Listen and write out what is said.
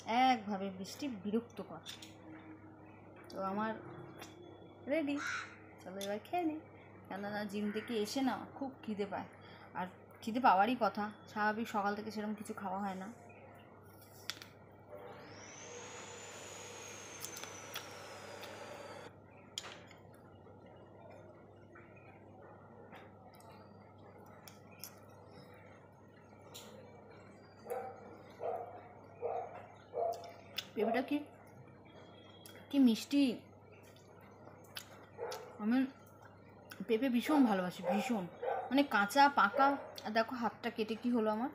একভাবে বৃষ্টি বিরক্তকর। তো আমার রেডি, চলো এবার খেয়ে নিই। কেননা জিম থেকে এসে না খুব খিদে পায়, আর খিদে পাওয়ারই কথা, স্বাভাবিক সকাল থেকে সেরকম কিছু খাওয়া হয় না। পেঁপেটা কি কি মিষ্টি! আমি পেঁপে ভীষণ ভালোবাসি, ভীষণ, মানে কাঁচা পাকা। আর দেখো হাতটা কেটে কি হলো আমার।